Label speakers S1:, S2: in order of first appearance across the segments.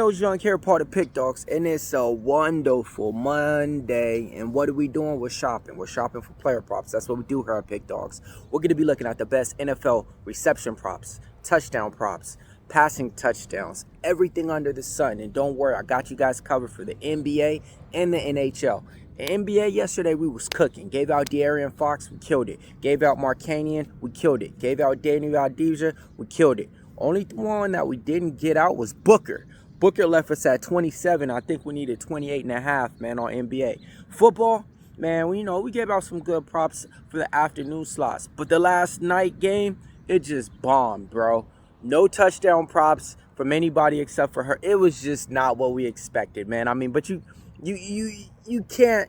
S1: Millz Young here, part of PickDawgz, and it's a wonderful Monday. And what are we doing? We're shopping. We're shopping for player props. That's what we do here at PickDawgz. We're going to be looking at the best NFL reception props, touchdown props, passing touchdowns, everything under the sun. And don't worry, I got you guys covered for the NBA and the NHL. The NBA yesterday, we was cooking. Gave out De'Aaron Fox, we killed it. Gave out Markanian, we killed it. Gave out Daniel Adija, we killed it. Only one that we didn't get out was Booker. Booker left us at 27. I think we needed 28.5, man, on NBA. Football, man, we gave out some good props for the afternoon slots. But the last night game, it just bombed, bro. No touchdown props from anybody except for her. It was just not what we expected, man. I mean, but you can't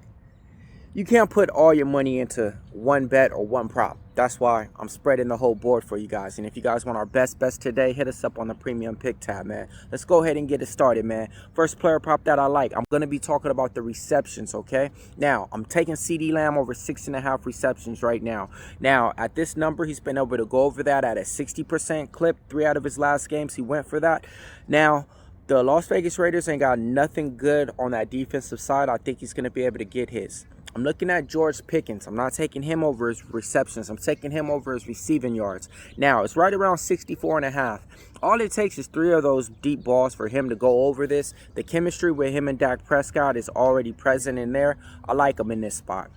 S1: put all your money into one bet or one prop. That's why I'm spreading the whole board for you guys. And if you guys want our best today, hit us up on the premium pick tab, man. Let's go ahead and get it started, man. First player prop that I like, I'm going to be talking about the receptions, okay? Now, I'm taking CeeDee Lamb over 6.5 receptions right now. Now, at this number, he's been able to go over that at a 60% clip. 3 out of his last games, he went for that. Now, the Las Vegas Raiders ain't got nothing good on that defensive side. I think he's going to be able to get his. I'm looking at George Pickens. I'm not taking him over his receptions. I'm taking him over his receiving yards. Now, it's right around 64.5. All it takes is 3 of those deep balls for him to go over this. The chemistry with him and Dak Prescott is already present in there. I like him in this spot.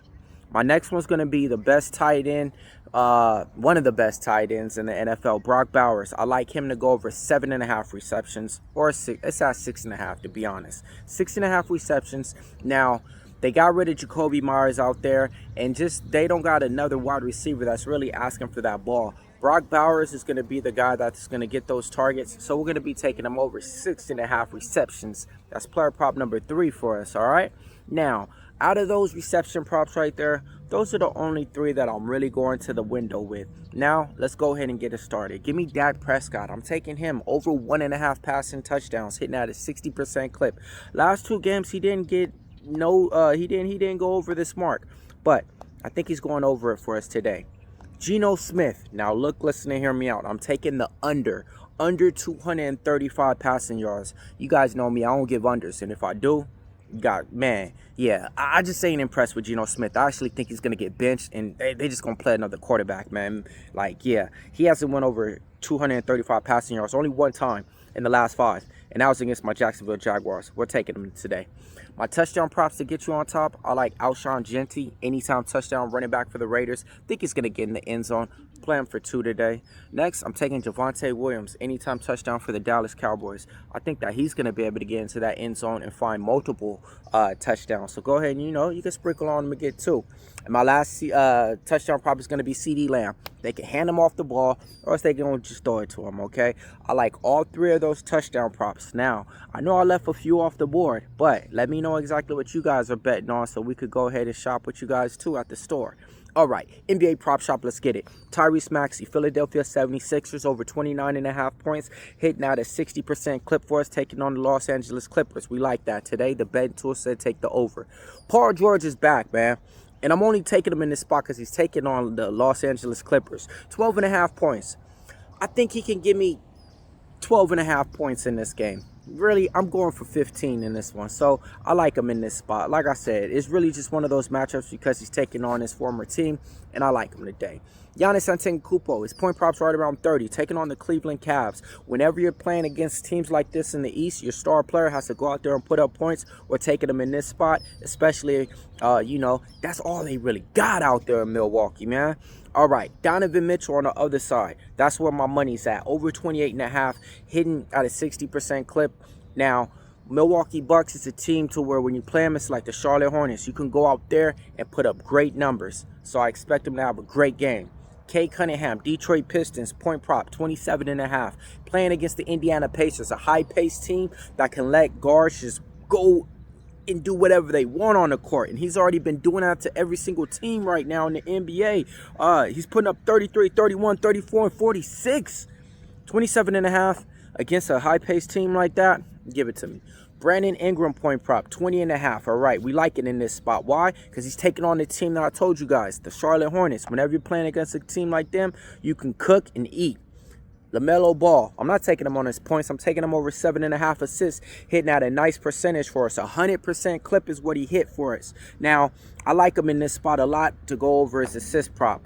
S1: My next one's going to be the best tight end, one of the best tight ends in the NFL, Brock Bowers. I like him to go over 7.5 receptions, or 6. It's at 6.5, to be honest. 6.5 receptions. Now, they got rid of Jacoby Myers out there, and they don't got another wide receiver that's really asking for that ball. Brock Bowers is going to be the guy that's going to get those targets, so we're going to be taking him over 6.5 receptions. That's player prop number 3 for us, all right? Now, out of those reception props right there, those are the only 3 that I'm really going to the window with. Now, let's go ahead and get it started. Give me Dak Prescott. I'm taking him over 1.5 passing touchdowns, hitting at a 60% clip. Last 2 games, he didn't get he didn't go over this mark, but I think he's going over it for us today. Geno Smith. Now look, listen and hear me out. I'm taking the under 235 passing yards. You guys know me, I don't give unders, and if I do, I just ain't impressed with Geno Smith. I actually think he's gonna get benched, and they just gonna play another quarterback, man. He hasn't went over 235 passing yards only one time in the last 5, and that was against my Jacksonville Jaguars. We're taking them today. My touchdown props to get you on top, I like Alshon Jeffrey, anytime touchdown running back for the Raiders. Think he's going to get in the end zone. Playing for 2 today. Next, I'm taking Javonte Williams, anytime touchdown for the Dallas Cowboys. I think that he's going to be able to get into that end zone and find multiple touchdowns. So go ahead and, you can sprinkle on him and get 2. And my last touchdown prop is going to be CeeDee Lamb. They can hand him off the ball, or else they can just throw it to him, okay? I like all 3 of those touchdown props. Now, I know I left a few off the board, but let me know exactly what you guys are betting on so we could go ahead and shop with you guys, too, at the store. All right, NBA prop shop, let's get it. Tyrese Maxey, Philadelphia 76ers, over 29.5 points, hitting out a 60% clip for us, taking on the Los Angeles Clippers. We like that today. The betting tool said take the over. Paul George is back, man. And I'm only taking him in this spot because he's taking on the Los Angeles Clippers. 12.5 points. I think he can give me 12.5 points in this game. Really, I'm going for 15 in this one. So I like him in this spot. Like I said, it's really just one of those matchups because he's taking on his former team, and I like him today. Giannis Antetokounmpo, his point props right around 30, taking on the Cleveland Cavs. Whenever you're playing against teams like this in the East, your star player has to go out there and put up points. We're taking them in this spot, especially, that's all they really got out there in Milwaukee, man. All right, Donovan Mitchell on the other side. That's where my money's at. Over 28.5, hitting at a 60% clip. Now, Milwaukee Bucks is a team to where when you play them, it's like the Charlotte Hornets. You can go out there and put up great numbers. So I expect them to have a great game. Kay Cunningham, Detroit Pistons, point prop, 27.5. Playing against the Indiana Pacers, a high-paced team that can let guards just go and do whatever they want on the court. And he's already been doing that to every single team right now in the NBA. He's putting up 33, 31, 34, and 46. 27.5 against a high-paced team like that. Give it to me. Brandon Ingram point prop, 20.5. All right, we like it in this spot. Why? Because he's taking on the team that I told you guys, the Charlotte Hornets. Whenever you're playing against a team like them, you can cook and eat. LaMelo Ball, I'm not taking him on his points. I'm taking him over 7.5 assists, hitting at a nice percentage for us. 100% clip is what he hit for us. Now, I like him in this spot a lot to go over his assist prop.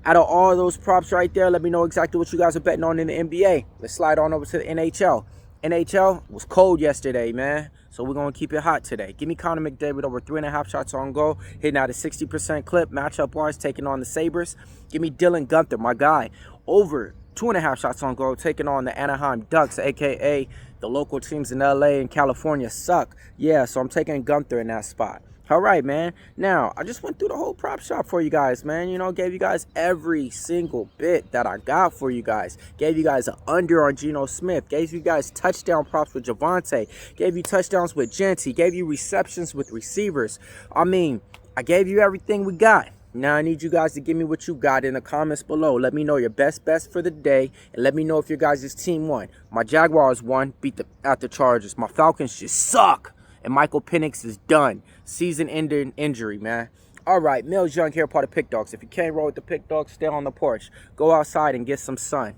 S1: Out of all those props right there, let me know exactly what you guys are betting on in the NBA. Let's slide on over to the NHL. NHL was cold yesterday, man. So we're going to keep it hot today. Give me Connor McDavid over 3.5 shots on goal, hitting out a 60% clip, matchup-wise, taking on the Sabres. Give me Dylan Gunther, my guy, over 2.5 shots on goal, taking on the Anaheim Ducks, a.k.a. the local teams in L.A. and California suck. Yeah, so I'm taking Gunther in that spot. All right, man. Now, I just went through the whole prop shop for you guys, man. You know, gave you guys every single bit that I got for you guys. Gave you guys an under on Geno Smith. Gave you guys touchdown props with Javonte. Gave you touchdowns with Genty. Gave you receptions with receivers. I mean, I gave you everything we got. Now I need you guys to give me what you got in the comments below. Let me know your best for the day, and let me know if your guys' team won. My Jaguars won, beat out the Chargers. My Falcons just suck, and Michael Penix is done. Season-ending injury, man. All right, Millz Young here, part of PickDawgz. If you can't roll with the PickDawgz, stay on the porch. Go outside and get some sun.